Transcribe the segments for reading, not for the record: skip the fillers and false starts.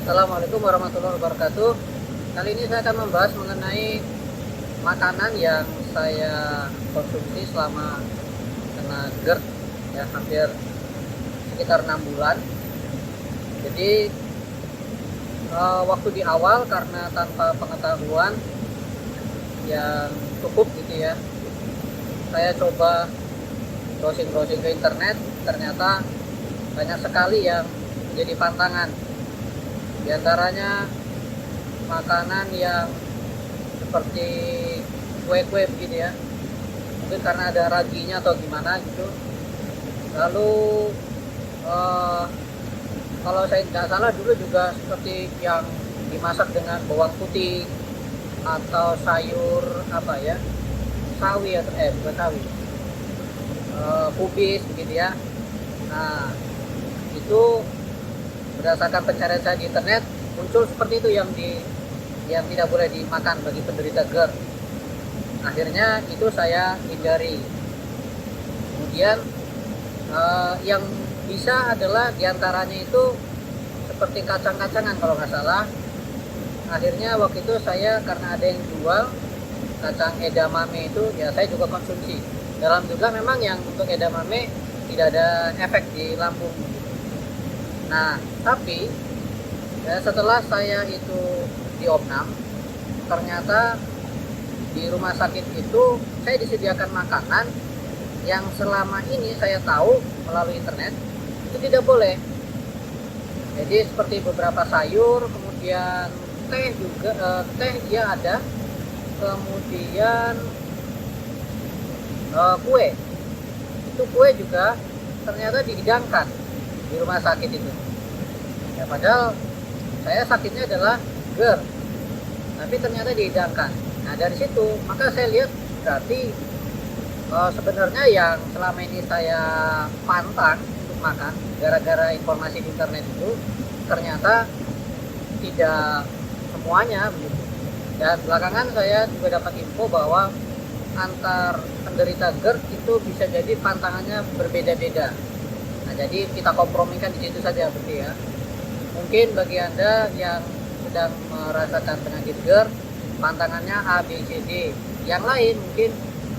Assalamualaikum warahmatullahi wabarakatuh. Kali ini saya akan membahas mengenai makanan yang saya konsumsi selama kena GERD ya, hampir sekitar 6 bulan. Jadi waktu di awal karena tanpa pengetahuan yang cukup gitu ya, saya coba browsing ke internet, ternyata banyak sekali yang menjadi pantangan. Di antaranya makanan yang seperti kue-kue begitu ya, mungkin karena ada raginya atau gimana gitu. Lalu kalau saya tidak salah dulu juga seperti yang dimasak dengan bawang putih atau sayur apa ya, sawi atau bukan sawi, kubis begitu ya. Nah, itu berdasarkan pencarian saya di internet muncul seperti itu yang tidak boleh dimakan bagi penderita GERD. Akhirnya itu saya hindari. Kemudian yang bisa adalah diantaranya itu seperti kacang-kacangan kalau nggak salah. Akhirnya waktu itu saya karena ada yang jual kacang edamame itu ya saya juga konsumsi. Dalam juga memang yang untuk edamame tidak ada efek di lambung. Nah, tapi ya, setelah saya itu diopnam, ternyata di rumah sakit itu saya disediakan makanan yang selama ini saya tahu melalui internet itu tidak boleh. Jadi seperti beberapa sayur, kemudian teh juga, teh ya ada, kemudian kue. Itu kue juga ternyata dihidangkan di rumah sakit itu ya, padahal saya sakitnya adalah GERD tapi ternyata dihidangkan. Nah dari situ maka saya lihat berarti sebenarnya yang selama ini saya pantang untuk makan gara-gara informasi di internet itu ternyata tidak semuanya begitu. Dan belakangan saya juga dapat info bahwa antar penderita GERD itu bisa jadi pantangannya berbeda-beda. Nah, jadi kita kompromikan di situ saja berarti ya. Mungkin bagi Anda yang sedang merasakan penyakit GERD, pantangannya A, B, C, D. Yang lain mungkin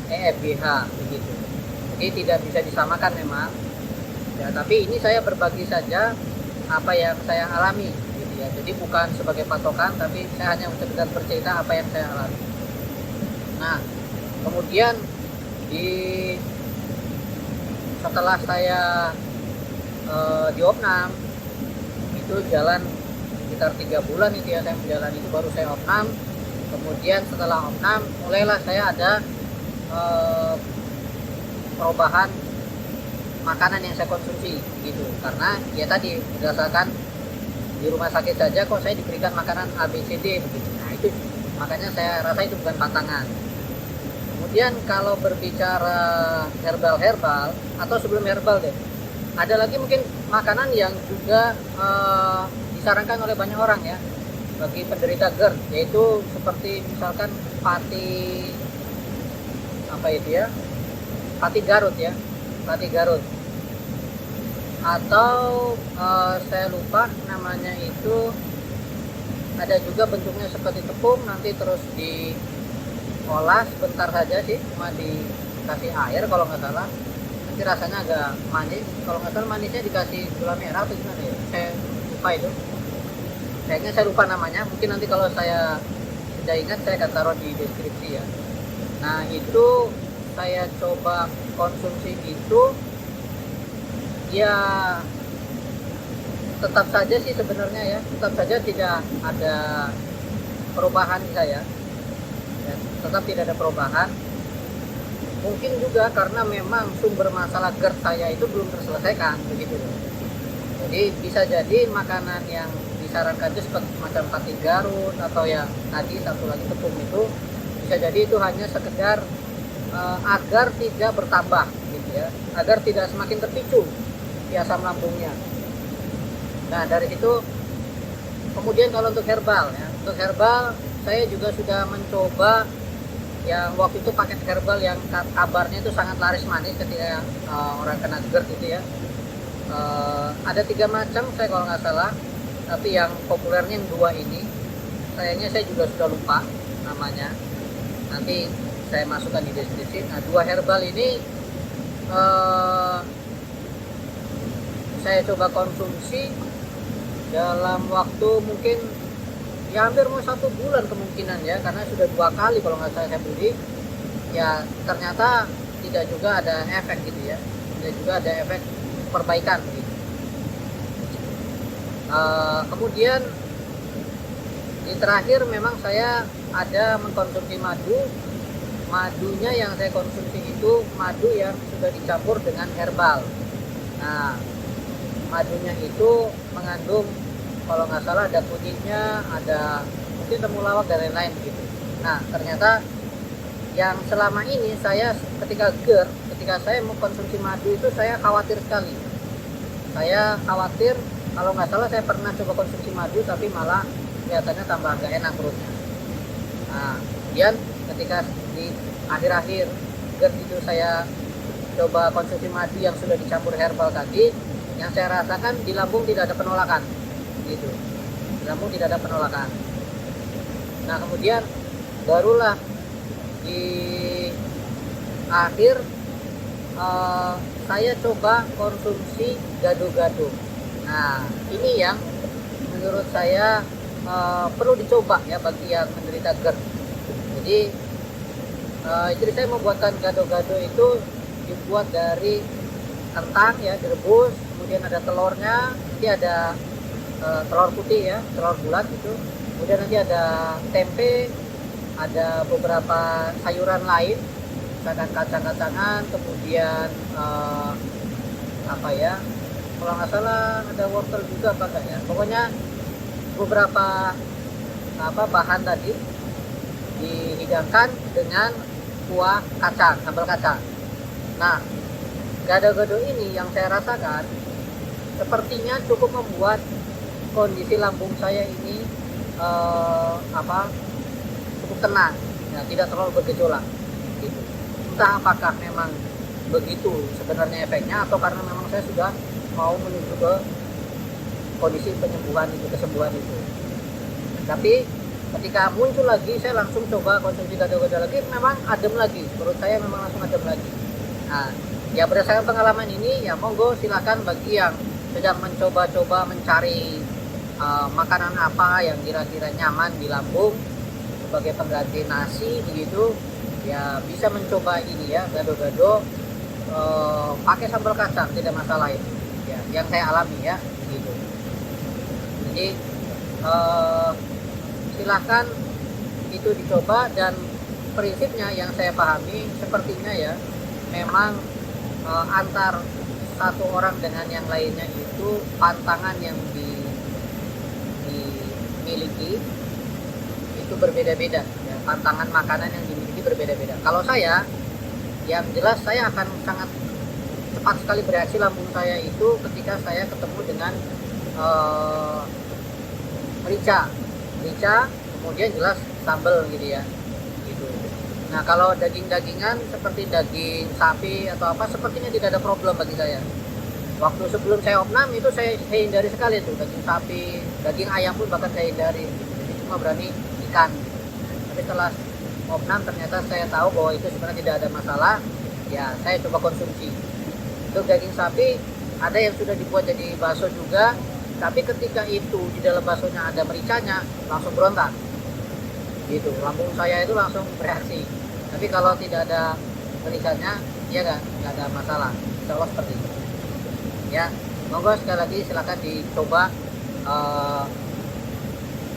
E, F, G, H begitu. Jadi tidak bisa disamakan memang. Ya, tapi ini saya berbagi saja apa yang saya alami gitu ya. Jadi bukan sebagai patokan, tapi saya hanya sekedar bercerita apa yang saya alami. Nah, kemudian setelah saya diopnam itu jalan sekitar 3 bulan itu ya, saya menjalani itu baru saya opnam. Kemudian setelah opnam mulailah saya ada perubahan makanan yang saya konsumsi gitu, karena ya tadi berdasarkan di rumah sakit saja kok saya diberikan makanan A, B, C, D begitu. Nah itu makanya saya rasa itu bukan pantangan. Kemudian kalau berbicara herbal atau sebelum herbal deh, ada lagi mungkin makanan yang juga disarankan oleh banyak orang ya bagi penderita GERD, yaitu seperti misalkan pati apa itu ya, pati Garut ya, pati Garut, atau saya lupa namanya itu, ada juga bentuknya seperti tepung nanti terus diolah sebentar saja sih, cuma dikasih air kalau nggak salah, nanti rasanya agak manis. Kalau nggak salah manisnya dikasih gula merah atau gimana ya, saya lupa itu. Kayaknya saya lupa namanya, mungkin nanti kalau saya sudah ingat saya akan taruh di deskripsi ya. Nah itu saya coba konsumsi itu ya, tetap saja sih sebenarnya ya, tetap saja tidak ada perubahan di saya ya, tetap tidak ada perubahan. Mungkin juga karena memang sumber masalah GERD saya itu belum terselesaikan begitu. Jadi bisa jadi makanan yang disarankan itu seperti macam pati Garut atau yang tadi satu lagi tepung itu, bisa jadi itu hanya sekedar agar tidak bertambah gitu ya, agar tidak semakin terpicu di asam lambungnya. Nah dari situ kemudian kalau untuk herbal ya, untuk herbal saya juga sudah mencoba yang waktu itu paket herbal yang kabarnya itu sangat laris manis ketika orang kena GERD itu ya. Ada 3 macam saya kalau nggak salah. tapi yang populernya yang dua ini, sayangnya saya juga sudah lupa namanya. Nanti saya masukkan di deskripsi. Nah, dua herbal ini saya coba konsumsi dalam waktu mungkin ya hampir mau 1 bulan kemungkinan ya, karena sudah 2 kali kalau nggak salah saya beli. Ya ternyata tidak juga ada efek gitu ya, tidak juga ada efek perbaikan gitu. Kemudian di terakhir memang saya ada mengkonsumsi madunya yang saya konsumsi itu madu yang sudah dicampur dengan herbal. Nah, madunya itu mengandung kalau nggak salah ada kuningnya, ada mungkin temulawak dan lain-lain gitu. Nah, ternyata yang selama ini saya ketika saya mengkonsumsi madu itu saya khawatir sekali. Saya khawatir kalau nggak salah saya pernah coba konsumsi madu tapi malah kelihatannya tambah nggak enak perutnya. Nah, kemudian ketika di akhir-akhir GERD itu saya coba konsumsi madu yang sudah dicampur herbal tadi, yang saya rasakan di lambung tidak ada penolakan gitu. Di lambung tidak ada penolakan. Nah, kemudian barulah di akhir saya coba konsumsi gado-gado. Nah, ini yang menurut saya perlu dicoba ya bagi yang menderita GERD. Jadi istri saya membuatkan gado-gado itu dibuat dari kentang ya, direbus, kemudian ada telurnya, nanti ada telur putih ya, telur bulat itu, kemudian nanti ada tempe, ada beberapa sayuran lain, misalkan kacang-kacangan, kemudian apa ya, kalau nggak salah ada wortel juga apa enggak ya, pokoknya beberapa bahan tadi dihidangkan dengan kuah kacang, sambal kacang. Nah, gado-gado ini yang saya rasakan sepertinya cukup membuat kondisi lambung saya ini cukup tenang, ya, tidak terlalu bergejolak gitu. Entah apakah memang begitu sebenarnya efeknya atau karena memang saya sudah mau menuju ke kondisi kesembuhan itu. Tapi ketika muncul lagi saya langsung coba konsumsi gado-gado lagi, memang adem lagi, menurut saya memang langsung adem lagi. Nah, ya berdasarkan pengalaman ini ya monggo silakan bagi yang sedang mencoba-coba mencari makanan apa yang kira-kira nyaman di lambung sebagai pengganti nasi begitu, ya bisa mencoba ini ya, gado-gado pakai sambal kacang, tidak masalah itu ya, yang saya alami ya gitu. Jadi silahkan itu dicoba, dan prinsipnya yang saya pahami sepertinya ya memang antar satu orang dengan yang lainnya itu pantangan yang dimiliki itu berbeda-beda ya, pantangan makanan yang dimiliki berbeda-beda. Kalau saya yang jelas saya akan sangat cepat sekali bereaksi lambung saya itu ketika saya ketemu dengan merica, kemudian jelas sambal gitu ya gitu. Nah, kalau daging-dagingan seperti daging sapi atau apa sepertinya tidak ada problem bagi saya. Waktu sebelum saya opnam itu saya hindari sekali tuh daging sapi, daging ayam pun bahkan saya hindari gitu. Jadi cuma berani ikan. Tapi setelah opnam ternyata saya tahu bahwa itu sebenarnya tidak ada masalah, ya saya coba konsumsi. Untuk daging sapi ada yang sudah dibuat jadi bakso juga, tapi ketika itu di dalam baksonya ada mericanya langsung berontak gitu, lambung saya itu langsung bereaksi. Tapi kalau tidak ada mericanya ya nggak ada masalah, insya Allah seperti itu ya. Monggo sekali lagi silakan dicoba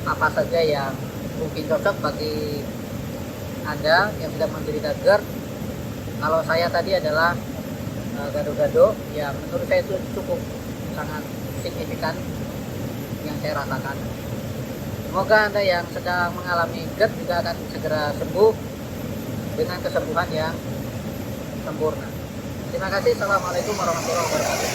apa saja yang mungkin cocok bagi Anda yang sedang menderita GERD. Kalau saya tadi adalah gado-gado, ya menurut saya itu cukup sangat signifikan yang saya rasakan. Semoga Anda yang sedang mengalami GERD juga akan segera sembuh dengan kesembuhan yang sempurna. Terima kasih. Assalamualaikum warahmatullahi wabarakatuh.